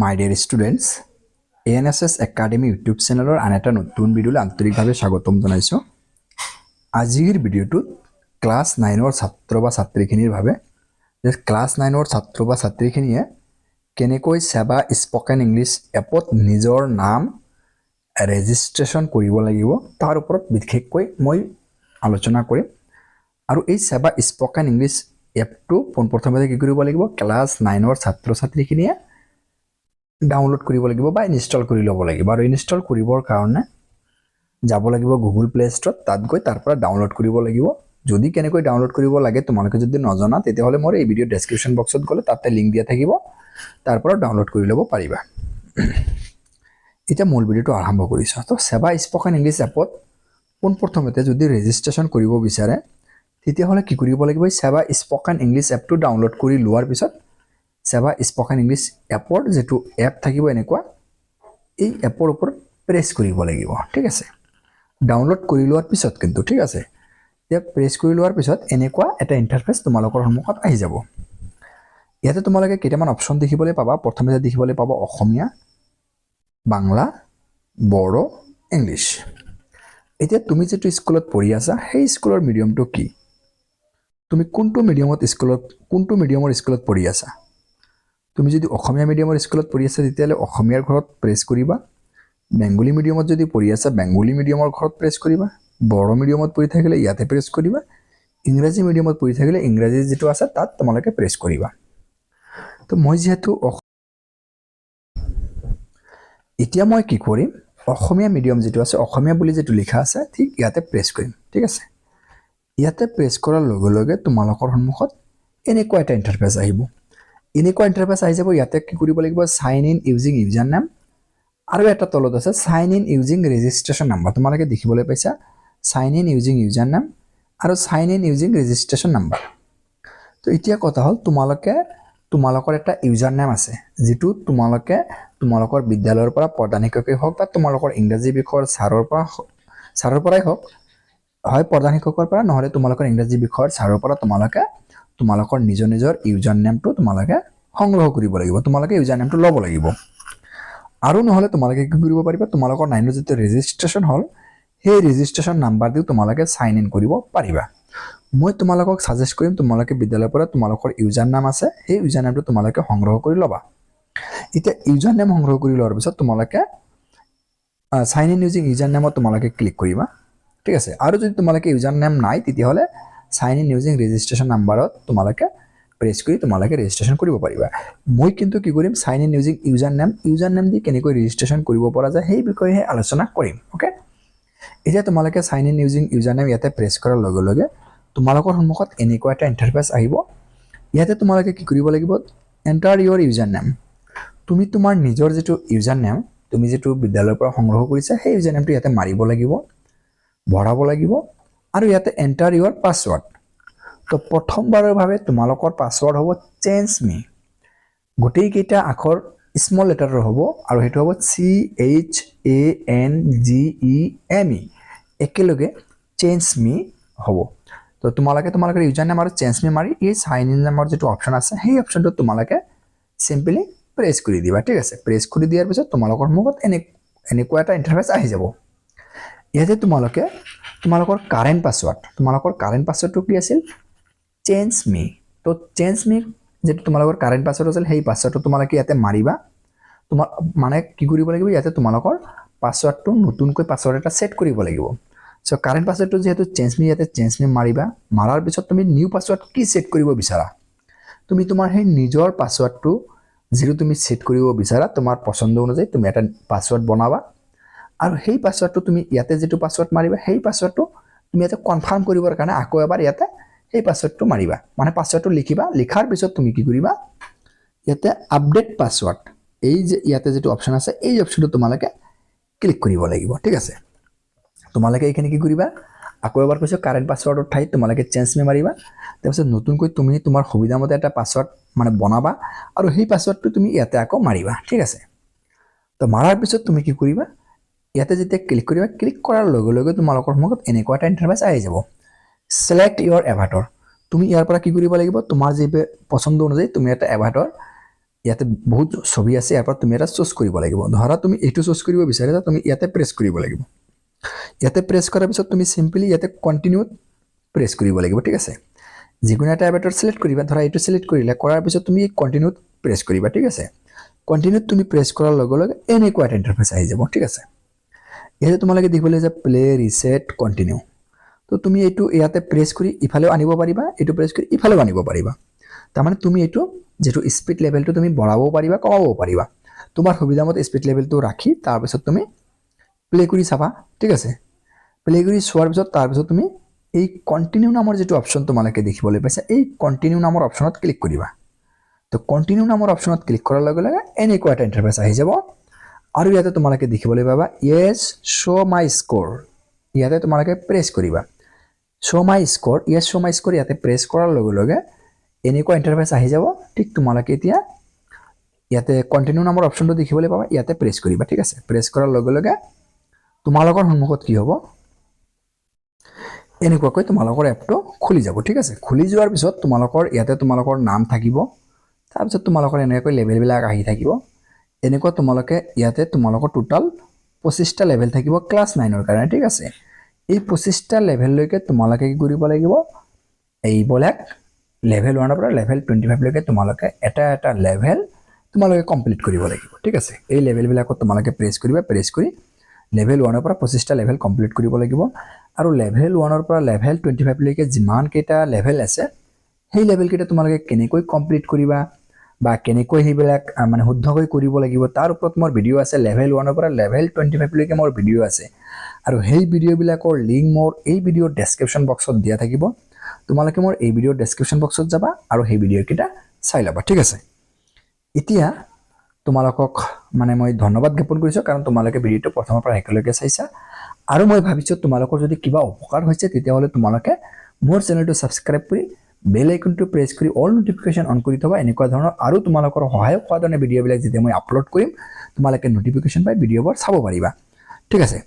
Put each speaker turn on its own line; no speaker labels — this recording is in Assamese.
My dear students, anssacademy YouTube channel আন এটা নতুন ভিডিঅ'লৈ আন্তৰিকভাৱে স্বাগতম জনাইছো। আজিৰ ভিডিঅ'টোত ক্লাছ 9ৰ ছাত্ৰ বা ছাত্ৰীখিনিৰ বাবে যে ক্লাছ 9ৰ ছাত্ৰ বা ছাত্ৰীখিনিয়ে কেনেকৈ সেবা স্পকেন ইংলিছ এপত নিজৰ নাম ৰেজিষ্ট্ৰেশ্যন কৰিব লাগিব তাৰ ওপৰত বিশেষকৈ মই আলোচনা কৰিম। আৰু এই সেবা স্পকেন ইংলিছ এপটো পোনপ্ৰথমে কি কৰিব লাগিব, ক্লাছ 9ৰ ছাত্ৰ ছাত্ৰীখিনিয়ে ডাউনলোড কৰিব লাগিব বা ইনষ্টল কৰি ল'ব লাগিব। আৰু ইনষ্টল কৰিবৰ কাৰণে যাব লাগিব গুগল প্লে ষ্টৰত, তাত গৈ তাৰ পৰা ডাউনলোড কৰিব লাগিব। যদি কেনেকৈ ডাউনলোড কৰিব লাগে তোমালোকে যদি নজনা তেতিয়াহ'লে মোৰ এই ভিডিঅ' ডেছক্ৰিপশ্যন বক্সত গ'লে তাতে লিংক দিয়া থাকিব, তাৰ পৰা ডাউনলোড কৰি ল'ব পাৰিবা। এতিয়া মূল ভিডিঅ'টো আৰম্ভ কৰিছোঁ। তো সেবা স্পকেন ইংলিছ এপত পোনপ্ৰথমতে যদি ৰেজিষ্ট্ৰেশ্যন কৰিব বিচাৰে তেতিয়াহ'লে কি কৰিব লাগিব, সেবা স্পকেন ইংলিছ এপটো ডাউনলোড কৰি লোৱাৰ পিছত সেবা স্পকেন ইংলিছ এপৰ যেটো এপ থাকিব এনেকুৱা এই এপৰ ওপৰত প্ৰেছ কৰিব লাগিব। ঠিক আছে, ডাউনলোড কৰি লোৱাৰ পিছত কিন্তু ঠিক আছে, এতিয়া প্ৰেছ কৰি লোৱাৰ পিছত এনেকুৱা এটা ইণ্টাৰফেচ তোমালোকৰ সন্মুখত আহি যাব। ইয়াতে তোমালোকে কেইটামান অপশ্যন দেখিবলৈ পাবা। প্ৰথমে দেখিবলৈ পাবা অসমীয়া, বাংলা, বড়ো, ইংলিছ। এতিয়া তুমি যেটো স্কুলত পঢ়ি আছা সেই স্কুলৰ মিডিয়ামটো কি, তুমি কোনটো মিডিয়ামৰ স্কুলত পঢ়ি আছা। তুমি যদি অসমীয়া মিডিয়ামৰ স্কুলত পঢ়ি আছা তেতিয়াহ'লে অসমীয়াৰ ঘৰত প্ৰেছ কৰিবা। বেংগলী মিডিয়ামত যদি পঢ়ি আছা বেংগলী মিডিয়ামৰ ঘৰত প্ৰেছ কৰিবা। বড়ো মিডিয়ামত পঢ়ি থাকিলে ইয়াতে প্ৰেছ কৰিবা। ইংৰাজী মিডিয়ামত পঢ়ি থাকিলে ইংৰাজী যেটো আছে তাত তোমালোকে প্ৰেছ কৰিবা। তো মই যেহেতু এতিয়া মই কি কৰিম, অসমীয়া মিডিয়াম যেটো আছে অসমীয়া বুলি যেটো লিখা আছে ঠিক ইয়াতে প্ৰেছ কৰিম। ঠিক আছে, ইয়াতে প্ৰেছ কৰাৰ লগে লগে তোমালোকৰ সন্মুখত এনেকুৱা এটা ইণ্টাৰফেচ আহিব। এনেকুৱা ইণ্টাৰফেচ আহি যাব। ইয়াতে কি কৰিব লাগিব, sign in using user name, আৰু এটা তলত আছে sign in using registration number. তোমালোকে দেখিবলৈ পাইছা sign in using user name আৰু sign in using registration number. তো এতিয়া কথা হ'ল তোমালোকৰ এটা ইউজাৰ নেম আছে যেটো তোমালোকৰ বিদ্যালয়ৰ পৰা প্ৰধান শিক্ষকে হওক বা তোমালোকৰ ইংৰাজী বিষয়ৰ ছাৰৰ পৰাই হওক, হয় প্ৰধান শিক্ষকৰ পৰা নহলে তোমালোকৰ ইংৰাজী বিষয়ৰ ছাৰৰ পৰা তোমালোকৰ নিজৰ ইউজাৰ নেমটো তোমালোকে সংগ্ৰহ কৰিব লাগিব। তোমালোকে ইউজাৰ নেমটো ল'ব লাগিব। আৰু নহলে তোমালোকে কি কৰিব পাৰিবা, তোমালোকৰ 9ৰ যেটো ৰেজিষ্ট্ৰেশ্যন হ'ল সেই ৰেজিষ্ট্ৰেশ্যন নাম্বাৰ দি তোমালোকে সাইন ইন কৰিব পাৰিবা। মই তোমালোকক সাজেষ্ট কৰিম তোমালোকে বিদ্যালয়ৰ পৰা তোমালোকৰ ইউজাৰ নাম আছে সেই ইউজাৰ নামটো তোমালোকে সংগ্ৰহ কৰি ল'বা। এতিয়া ইউজাৰ নেম সংগ্ৰহ কৰি লোৱাৰ পিছত তোমালোকে সাইন ইন ইউজিং ইউজাৰ নেমত তোমালোকে ক্লিক কৰিবা। ঠিক আছে, আৰু যদি তোমালোকে ইউজাৰ নেম নাই তেতিয়াহ'লে সাইন ইন ইউজিং ৰেজিষ্ট্ৰেশ্যন নাম্বাৰত তোমালোকে প্ৰেছ কৰি তোমালোকে ৰেজিষ্ট্ৰেশ্যন কৰিব পাৰিবা। মই কিন্তু কি কৰিম, sign in using user name দি কেনেকৈ ৰেজিষ্ট্ৰেশ্যন কৰিব পৰা যায় সেই বিষয়ে আলোচনা কৰিম। অ'কে, এতিয়া তোমালোকে sign in using user name ইয়াতে প্ৰেছ কৰাৰ লগে লগে তোমালোকৰ সন্মুখত এনেকুৱা এটা ইণ্টাৰফেচ আহিব। ইয়াতে তোমালোকে কি কৰিব লাগিব, এণ্টাৰ ইউৰ ইউজাৰ নেম। তুমি তোমাৰ নিজৰ যেটো ইউজাৰ নেম তুমি যেটো বিদ্যালয়ৰ পৰা সংগ্ৰহ কৰিছা সেই ইউজাৰ নেমটো ইয়াতে মাৰিব লাগিব, ভৰাব লাগিব, আৰু ইয়াতে এণ্টাৰ ইউৰ পাছৱৰ্ড। তো প্ৰথমবাৰৰ বাবে তোমালোকৰ পাছৱৰ্ড হ'ব চেঞ্জ মি। গোটেই কেইটা আখৰ স্মল লেটাৰৰ হ'ব আৰু সেইটো হ'ব CHANGEME, একেলগে চেঞ্জ মি হ'ব। তো তোমালোকৰ ইউজাৰ নেম আৰু চেঞ্জ মি মাৰি এই সাইন ইন নামৰ যেটো অপশ্যন আছে সেই অপশ্যনটো তোমালোকে চিম্পলি প্ৰেছ কৰি দিবা। ঠিক আছে, প্ৰেছ কৰি দিয়াৰ পিছত তোমালোকৰ সন্মুখত এনেকুৱা এটা ইণ্টাৰফেচ আহি যাব। ইয়াতে তোমালোকৰ কাৰেণ্ট পাছৱৰ্ডটো কি আছিল, চেঞ্জ মি। তো চেঞ্জ মি যেটো তোমালোকৰ কাৰেণ্ট পাছৱৰ্ড আছিল সেই পাছৱৰ্ডটো তোমালোকে ইয়াতে মাৰিবা। মানে কি কৰিব লাগিব, ইয়াতে তোমালোকৰ পাছৱৰ্ডটো নতুনকৈ পাছৱৰ্ড এটা সেট কৰিব লাগিব। সো কাৰেণ্ট পাছৱৰ্ডটো যেহেতু চেঞ্জ মি, ইয়াতে চেঞ্জ মি মাৰিবা। মাৰাৰ পিছত তুমি নিউ পাছৱৰ্ড কি সেট কৰিব বিচাৰা, তুমি তোমাৰ সেই নিজৰ পাছৱৰ্ডটো যেটো তুমি সেট কৰিব বিচাৰা তোমাৰ পছন্দ অনুযায়ী তুমি এটা পাছৱৰ্ড বনাবা। আৰু সেই পাছৱৰ্ডটো তুমি ইয়াতে যেটো পাছৱৰ্ড মাৰিবা সেই পাছৱৰ্ডটো তুমি ইয়াতে কনফাৰ্ম কৰিবৰ কাৰণে আকৌ এবাৰ ইয়াতে সেই পাছৱৰ্ডটো মাৰিবা। মানে পাছৱৰ্ডটো লিখিবা, লিখাৰ পিছত তুমি কি কৰিবা, ইয়াতে আপডেট পাছৱৰ্ড এই যে ইয়াতে যেটো অপশ্যন আছে এই অপশ্যনটো তোমালোকে ক্লিক কৰিব লাগিব। ঠিক আছে, তোমালোকে এইখিনি কি কৰিবা, আকৌ এবাৰ কৈছোঁ কাৰেণ্ট পাছৱৰ্ডৰ ঠাইত তোমালোকে চেঞ্জ মি মাৰিবা। তাৰপিছত নতুনকৈ তুমি তোমাৰ সুবিধামতে এটা পাছৱৰ্ড মানে বনাবা আৰু সেই পাছৱৰ্ডটো তুমি ইয়াতে আকৌ মাৰিবা। ঠিক আছে, তো মাৰাৰ পিছত তুমি কি কৰিবা, ইয়াতে যেতিয়া ক্লিক কৰিবা, ক্লিক কৰাৰ লগে লগে তোমালোকৰ সন্মুখত এনেকুৱা এটা ইণ্টাৰফেচ আহি যাব। সিলেক্ট ইউৰ এভাটাৰ। তুমি ইয়াৰ পৰা কি কৰিব লাগিব, তোমাৰ যি পছন্দ অনুযায়ী তুমি এটা এভাটাৰ ইয়াতে বহুত ছবি আছে ইয়াৰ পৰা তুমি এটা চুজ কৰিব লাগিব ধৰা তুমি এইটো চুজ কৰিব বিচাৰিছা তুমি ইয়াতে প্ৰেছ কৰিব লাগিব ইয়াতে প্ৰেছ কৰাৰ পিছত তুমি সিম্পলি ইয়াতে কন্টিনিউত প্ৰেছ কৰিব লাগিব ঠিক আছে যিকোনো এটা এবাৰ সিলেক্ট কৰিবা ধৰা এইটো সিলেক্ট কৰিলা কৰাৰ পিছত তুমি কন্টিনিউত প্ৰেছ কৰিবা ঠিক আছে কন্টিনিউত তুমি প্ৰেছ কৰাৰ লগে লগে এনেকুৱা এটা ইন্টাৰফেস আহি যাব ঠিক আছে ইয়াতে তোমালোকে দেখিবলৈ যে প্লে ৰিসেট কন্টিনিউ তো তুমি এইটো ইয়াতে প্ৰেছ কৰি ইফালেও আনিব পাৰিবা এইটো প্ৰেছ কৰি ইফালেও আনিব পাৰিবা তাৰমানে তুমি এইটো যেটো স্পিড লেভেলটো তুমি বঢ়াব পাৰিবা কমাব পাৰিবা তোমাৰ সুবিধামতে স্পিড লেভেলটো ৰাখি তাৰ পিছত তুমি প্লে কৰি চাবা ঠিক আছে প্লে কৰি চোৱাৰ পিছত তাৰ পিছত তুমি এই কন্টিনিউ নামৰ যেটো অপচন তোমালোকে দেখিবলৈ পাইছা এই কন্টিনিউ নামৰ অপচনত ক্লিক কৰিবা তো কন্টিনিউ নামৰ অপচনত ক্লিক কৰাৰ লগে লগে এনেকুৱা এটা ইন্টাৰফেস আহি যাব আৰু ইয়াতে তোমালোকে দেখিবলৈ পাবা ইয়েস শো মাই স্কোৰ ইয়াতে তোমালোকে প্ৰেছ কৰিবা শো মাই স্কোৰ ইয়েস শো মাই স্কোৰ ইয়াতে প্ৰেছ কৰাৰ লগে লগে এনেকুৱা ইন্টাৰফেস আহি যাব ঠিক তোমালোকে এতিয়া ইয়াতে কন্টিনিউ নামৰ অপচনটো দেখিবলৈ পাবা ইয়াতে প্ৰেছ কৰিবা ঠিক আছে প্ৰেছ কৰাৰ লগে লগে তোমালোকৰ সন্মুখত কি হ'ব এনেকুৱাকৈ তোমালোকৰ এপটো খুলি যাব ঠিক আছে খুলি যোৱাৰ পিছত তোমালোকৰ ইয়াতে তোমালোকৰ নাম থাকিব তাৰ পিছত তোমালোকৰ এনেকৈ লেভেল বিলাক আহি থাকিব এনেকুৱা তোমালোকে ইয়াতে তোমালোকৰ টোটাল 25টা লেভেল থাকিব ক্লাস 9 ৰ কাৰণে ঠিক আছে এই 25টা লেভেল লৈকে তোমালোকে কি কৰিব লাগিব এই বলাক লেভেল 1 ৰ পৰা লেভেল 25 লৈকে তোমালোকে এটা লেভেল তোমালোকে কমপ্লিট কৰিব লাগিব ঠিক আছে এই লেভেল বিলাকত তোমালোকে প্ৰেছ কৰিবা প্ৰেছ কৰি লেভেল 1 ৰ পৰা 25টা লেভেল কমপ্লিট কৰিব লাগিব আৰু লেভেল 1 ৰ পৰা লেভেল 25 লৈকে যিমান কেইটা লেভেল আছে সেই লেভেল কেইটা তোমালোকে কেনেকৈ কমপ্লিট কৰিবা বা কেনেকৈ হেবিলাক মানে শুদ্ধকৈ কৰিব লাগিব তাৰ ওপৰত মোৰ ভিডিও আছে লেভেল 1 ৰ পৰা লেভেল 25 লৈকে মোৰ ভিডিও আছে আৰু সেই ভিডিও বিলাকৰ লিংক মোৰ এই ভিডিওৰ ডেসক্ৰিপচন বক্সত দিয়া থাকিব তোমালোকে মোৰ এই ভিডিওৰ ডেসক্ৰিপচন বক্সত যাবা আৰু সেই ভিডিও কিটা চাই লবা ঠিক আছে এতিয়া তোমালোকক মানে মই ধন্যবাদ জ্ঞাপন কৰিছো কাৰণ তোমালোকে ভিডিওটো প্ৰথমৰ পৰা একেলগে চাইছা আৰু মই ভাবিছো তোমালোকৰ যদি কিবা উপকাৰ হৈছে তেতিয়া হলে তোমালোকে মোৰ চেনেলটো সাবস্ক্ৰাইব কৰি বেল আইকনটো প্ৰেছ কৰি অল নোটিফিকেশন অন কৰি থবা এনেকুৱা ধৰণৰ আৰু তোমালোকৰ সহায়ক হোৱা ধৰণে ভিডিও বিলাক যেতিয়া মই আপলোড কৰিম তোমালোকে নোটিফিকেশন পাই ভিডিওবোৰ চাব পাৰিবা ঠিক আছে